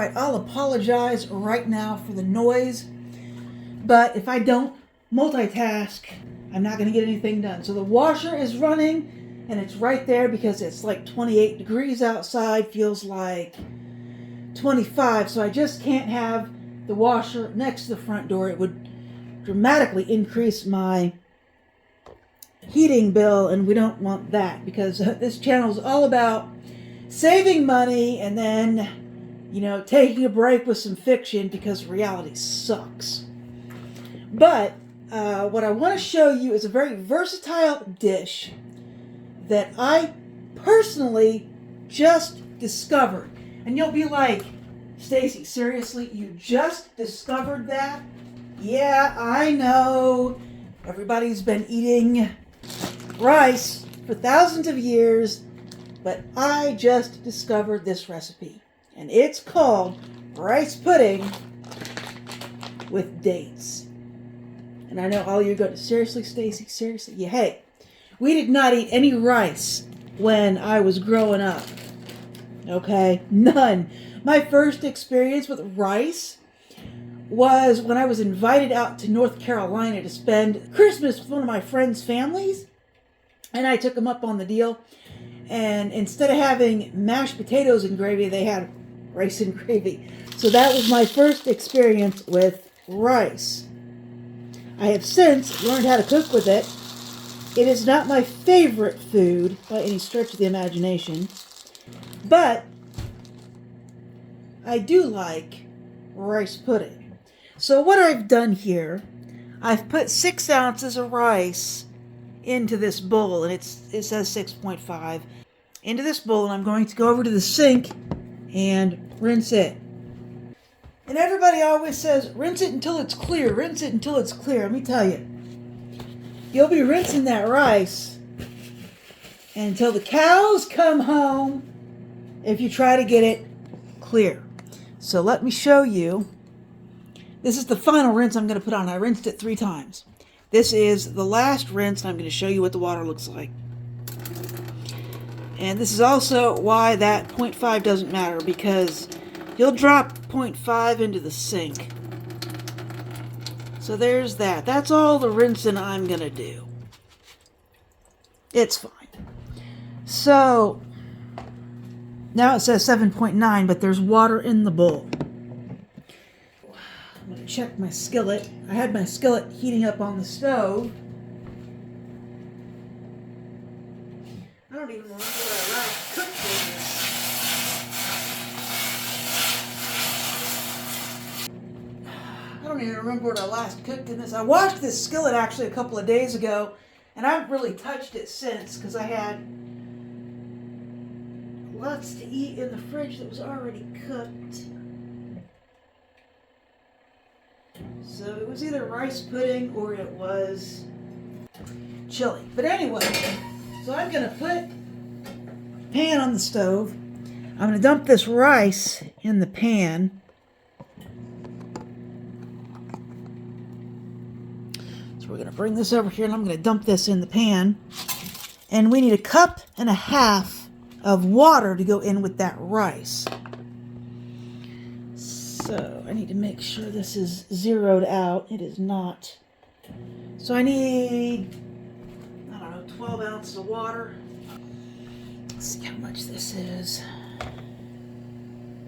Alright, I'll apologize right now for the noise, but if I don't multitask, I'm not going to get anything done. So the washer is running, and it's right there because it's like 28 degrees outside, feels like 25, so I just can't have the washer next to the front door. It would dramatically increase my heating bill, and we don't want that because this channel is all about saving money and then, taking a break with some fiction because reality sucks. But what I want to show you is a very versatile dish that I personally just discovered. And you'll be like, Stacy, seriously, you just discovered that? Yeah, I know. Everybody's been eating rice for thousands of years, but I just discovered this recipe. And it's called rice pudding with dates. And I know all you're going, seriously, Stacy, seriously? Yeah, hey, we did not eat any rice when I was growing up. Okay, none. My first experience with rice was when I was invited out to North Carolina to spend Christmas with one of my friends' families. And I took them up on the deal. And instead of having mashed potatoes and gravy, they had rice and gravy. So that was my first experience with rice. I have since learned how to cook with it. It is not my favorite food by any stretch of the imagination. But I do like rice pudding. So what I've done here, I've put 6 ounces of rice into this bowl, and it says 6.5. Into this bowl, and I'm going to go over to the sink and rinse it. And everybody always says, rinse it until it's clear, rinse it until it's clear. Let me tell you, you'll be rinsing that rice until the cows come home if you try to get it clear. So let me show you. This is the final rinse I'm going to put on. I rinsed it 3 times. This is the last rinse, and I'm going to show you what the water looks like. And this is also why that 0.5 doesn't matter, because you'll drop 0.5 into the sink. So there's that. That's all the rinsing I'm going to do. It's fine. So now it says 7.9, but there's water in the bowl. I'm going to check my skillet. I had my skillet heating up on the stove. I don't even remember where I last cooked this. I don't even remember where I last cooked in this. I washed this skillet actually a couple of days ago, and I haven't really touched it since because I had lots to eat in the fridge that was already cooked. So it was either rice pudding or it was chili. But anyway, so I'm going to put a pan on the stove. I'm going to dump this rice in the pan. So we're going to bring this over here, and I'm going to dump this in the pan. And we need 1.5 cups of water to go in with that rice. So I need to make sure this is zeroed out. It is not. So I need, 12 ounces of water. Let's see how much this is.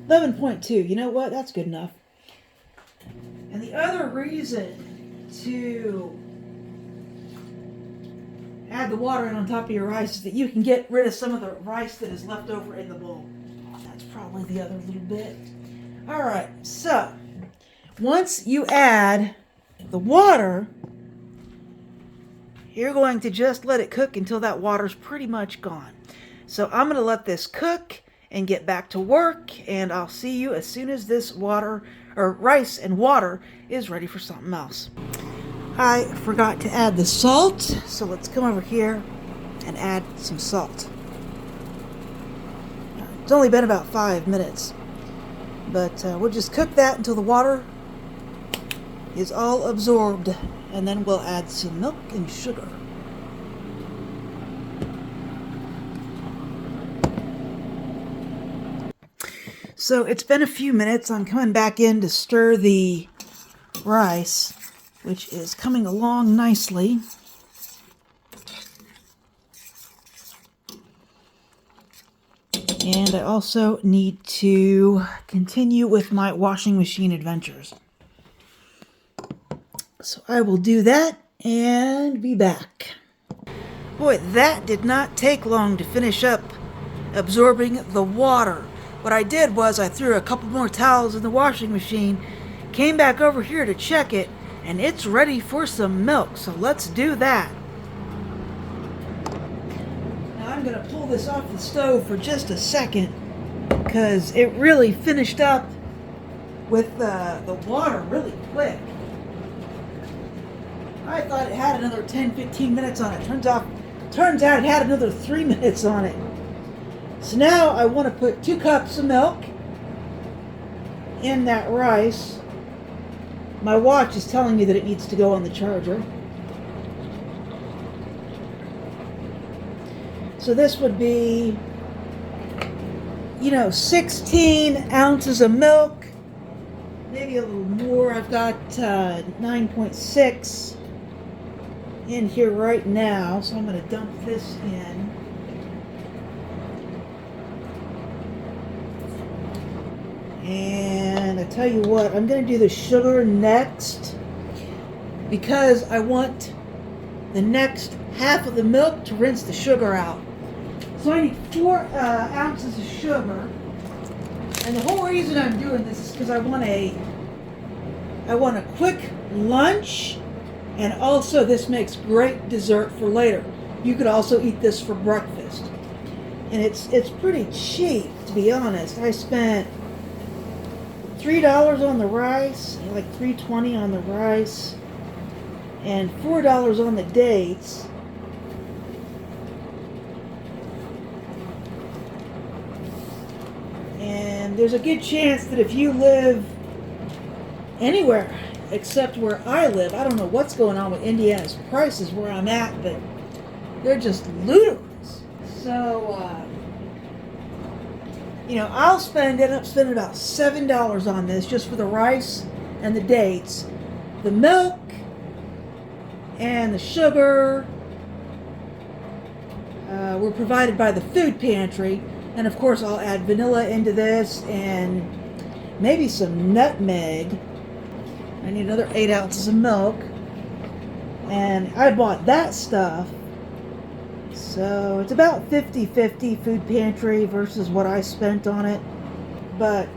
11.2. You know what? That's good enough. And the other reason to add the water in on top of your rice is that you can get rid of some of the rice that is left over in the bowl. That's probably the other little bit. All right, so once you add the water, you're going to just let it cook until that water's pretty much gone. So I'm going to let this cook and get back to work, and I'll see you as soon as this rice and water is ready for something else. I forgot to add the salt, so let's come over here and add some salt. It's only been about 5 minutes, but we'll just cook that until the water is all absorbed, and then we'll add some milk and sugar. So it's been a few minutes. I'm coming back in to stir the rice, which is coming along nicely. And I also need to continue with my washing machine adventures. So I will do that and be back. Boy, that did not take long to finish up absorbing the water. What I did was I threw a couple more towels in the washing machine, came back over here to check it, and it's ready for some milk. So let's do that. Now I'm going to pull this off the stove for just a second because it really finished up with the water really quick. I thought it had another 10-15 minutes on it. Turns out it had another 3 minutes on it. So now I want to put 2 cups of milk in that rice. My watch is telling me that it needs to go on the charger. So this would be, 16 ounces of milk. Maybe a little more. I've got 9.6 in here right now, so I'm going to dump this in. And I tell you what, I'm going to do the sugar next because I want the next half of the milk to rinse the sugar out. So I need 4 ounces of sugar. And the whole reason I'm doing this is because I want a quick lunch, and also this makes great dessert for later. You could also eat this for breakfast. And it's pretty cheap, to be honest. I spent $3 on the rice, like $3.20 on the rice, and $4 on the dates. And there's a good chance that if you live anywhere except where I live, I don't know what's going on with Indiana's prices where I'm at, but they're just ludicrous. So, I'll end up spending about $7 on this just for the rice and the dates. The milk and the sugar were provided by the food pantry. And of course I'll add vanilla into this and maybe some nutmeg. I need another 8 ounces of milk. And I bought that stuff. So it's about 50-50 food pantry versus what I spent on it. But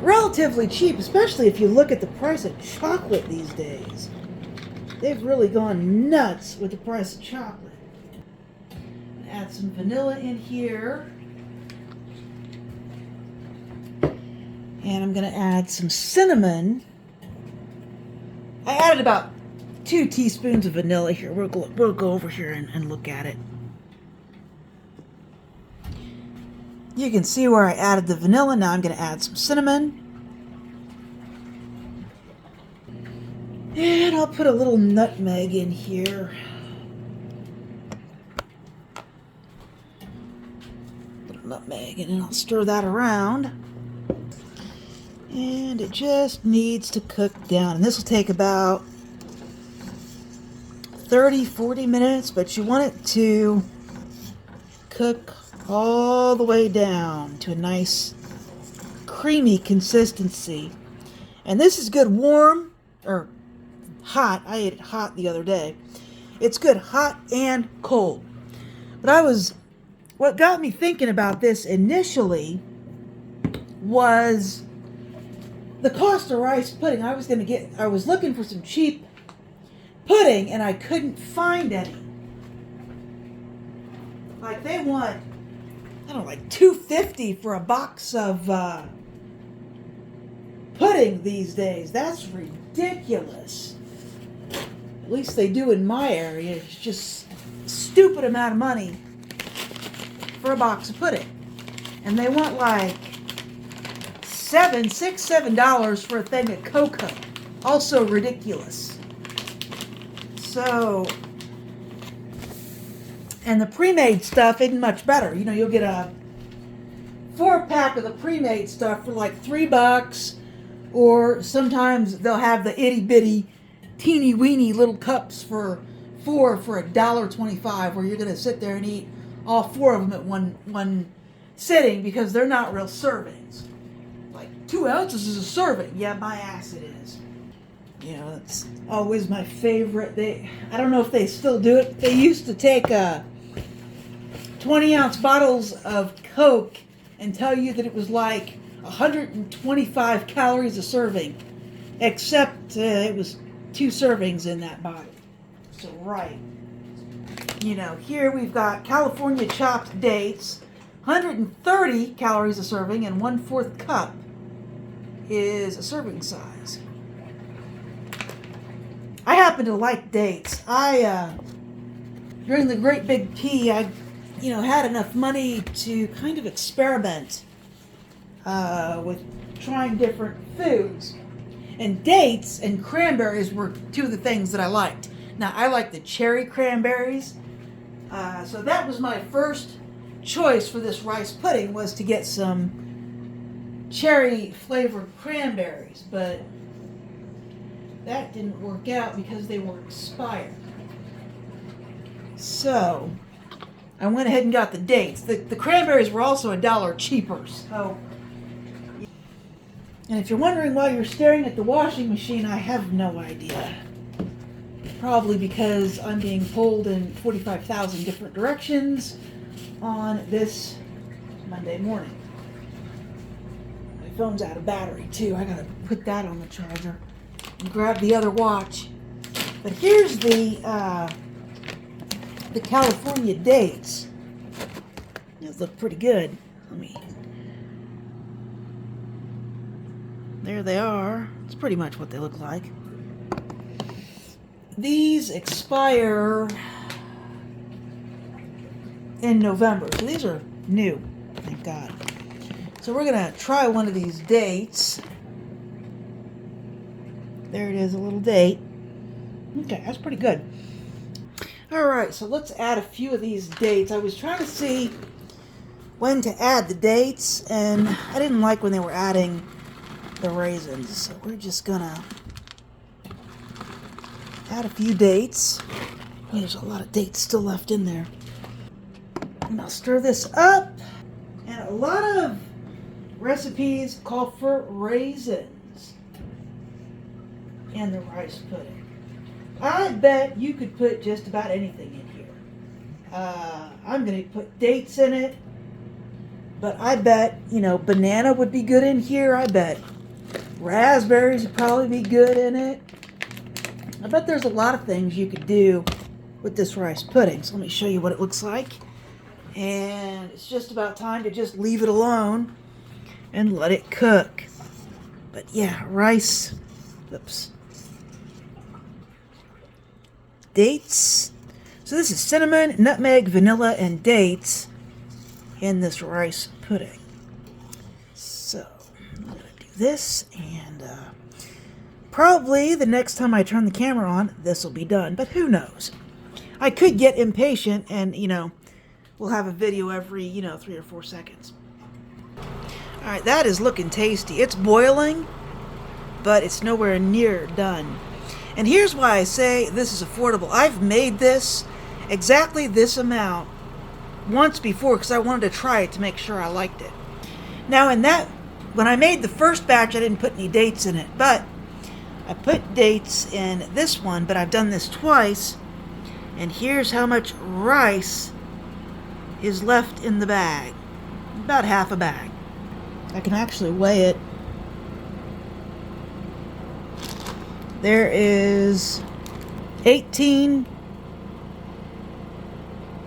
relatively cheap, especially if you look at the price of chocolate these days. They've really gone nuts with the price of chocolate. Add some vanilla in here. And I'm going to add some cinnamon. I added about 2 teaspoons of vanilla here. We'll go over here and look at it. You can see where I added the vanilla. Now I'm going to add some cinnamon. And I'll put a little nutmeg in here. Nutmeg, and then I'll stir that around, and it just needs to cook down, and this will take about 30-40 minutes, but you want it to cook all the way down to a nice creamy consistency. And this is good warm or hot. I ate it hot the other day. It's good hot and cold. But what got me thinking about this initially was the cost of rice pudding. I was looking for some cheap pudding and I couldn't find any. Like they want, like $2.50 for a box of pudding these days. That's ridiculous. At least they do in my area. It's just a stupid amount of money for a box of pudding. And they want like $7 for a thing of cocoa. Also ridiculous. So, and the pre-made stuff isn't much better. You'll get a 4-pack of the pre-made stuff for like $3, or sometimes they'll have the itty bitty, teeny weeny little cups for $1.25, where you're gonna sit there and eat all 4 of them at one sitting, because they're not real servings. Like 2 ounces is a serving. Yeah, my ass it is. You know, it's always my favorite. I don't know if they still do it. They used to take 20-ounce bottles of Coke and tell you that it was like 125 calories a serving, except it was 2 servings in that bottle. So, right. You know, here we've got California chopped dates, 130 calories a serving, and 1/4 cup is a serving size. I happen to like dates. During the Great Big P, I had enough money to kind of experiment with trying different foods. And dates and cranberries were 2 of the things that I liked. Now, I like the cherry cranberries. So that was my first choice for this rice pudding, was to get some cherry flavored cranberries. But that didn't work out because they were expired. So I went ahead and got the dates. The cranberries were also $1 cheaper. So, and if you're wondering why you're staring at the washing machine, I have no idea. Probably because I'm being pulled in 45,000 different directions on this Monday morning. My phone's out of battery too. I gotta put that on the charger and grab the other watch. But here's the California dates. Those look pretty good. There they are. It's pretty much what they look like. These expire in November, so these are new, thank God. So we're gonna try one of these dates. There it is, a little date. Okay, that's pretty good. Alright, so let's add a few of these dates. I was trying to see when to add the dates, and I didn't like when they were adding the raisins, so we're just gonna add a few dates. Oh, there's a lot of dates still left in there. And I'll stir this up. And a lot of recipes call for raisins in the rice pudding. I bet you could put just about anything in here. I'm going to put dates in it. But I bet, banana would be good in here. I bet raspberries would probably be good in it. I bet there's a lot of things you could do with this rice pudding. So let me show you what it looks like. And it's just about time to just leave it alone and let it cook. But yeah, rice. Oops. Dates. So this is cinnamon, nutmeg, vanilla, and dates in this rice pudding. So I'm going to do this, and probably the next time I turn the camera on, this will be done. But who knows? I could get impatient and, we'll have a video every, 3 or 4 seconds. All right, that is looking tasty. It's boiling, but it's nowhere near done. And here's why I say this is affordable. I've made this, exactly this amount, once before because I wanted to try it to make sure I liked it. Now, when I made the first batch, I didn't put any dates in it, but I put dates in this one, but I've done this twice, and here's how much rice is left in the bag. About half a bag. I can actually weigh it. There is 18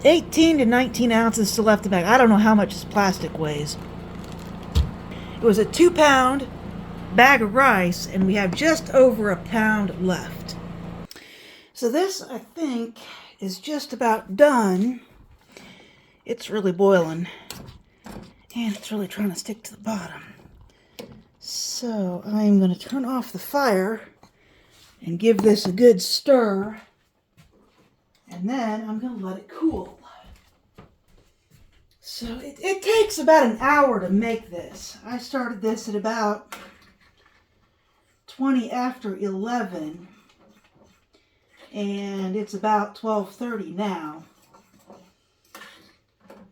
to 19 ounces still left in the bag. I don't know how much this plastic weighs. It was a 2-pound bag of rice, and we have just over a pound left. So this, I think, is just about done. It's really boiling, and it's really trying to stick to the bottom. So I'm going to turn off the fire and give this a good stir, and then I'm going to let it cool. So it takes about an hour to make this. I started this at about 20 after 11, and it's about 12:30 now,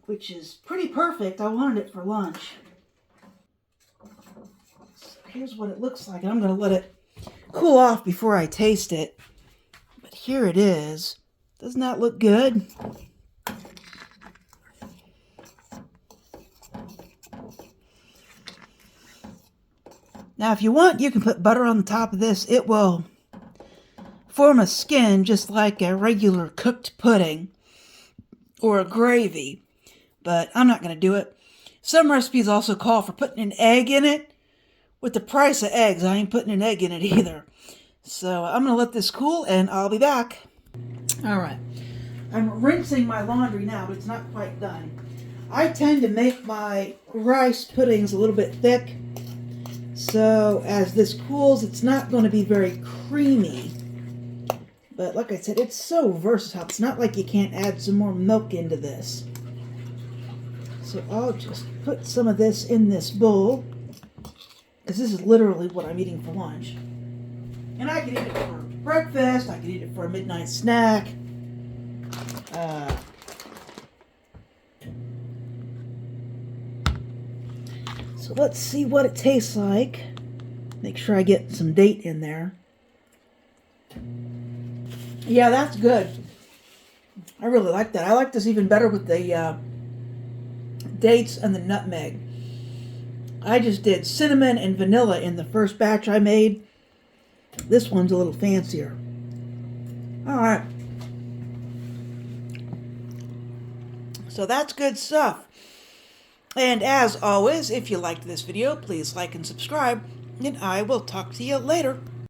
which is pretty perfect. I wanted it for lunch. So here's what it looks like, and I'm going to let it cool off before I taste it. But here it is. Doesn't that look good? Now, if you want, you can put butter on the top of this. It will form a skin just like a regular cooked pudding or a gravy, but I'm not going to do it. Some recipes also call for putting an egg in it. With the price of eggs, I ain't putting an egg in it either. So I'm going to let this cool, and I'll be back. All right. I'm rinsing my laundry now, but it's not quite done. I tend to make my rice puddings a little bit thick. So as this cools, it's not going to be very creamy. But like I said, it's so versatile. It's not like you can't add some more milk into this. So I'll just put some of this in this bowl, because this is literally what I'm eating for lunch. And I can eat it for breakfast. I can eat it for a midnight snack. So let's see what it tastes like. Make sure I get some date in there. Yeah, that's good. I really like that. I like this even better with the dates and the nutmeg. I just did cinnamon and vanilla in the first batch I made. This one's a little fancier. All right. So that's good stuff. And as always, if you liked this video, please like and subscribe, and I will talk to you later.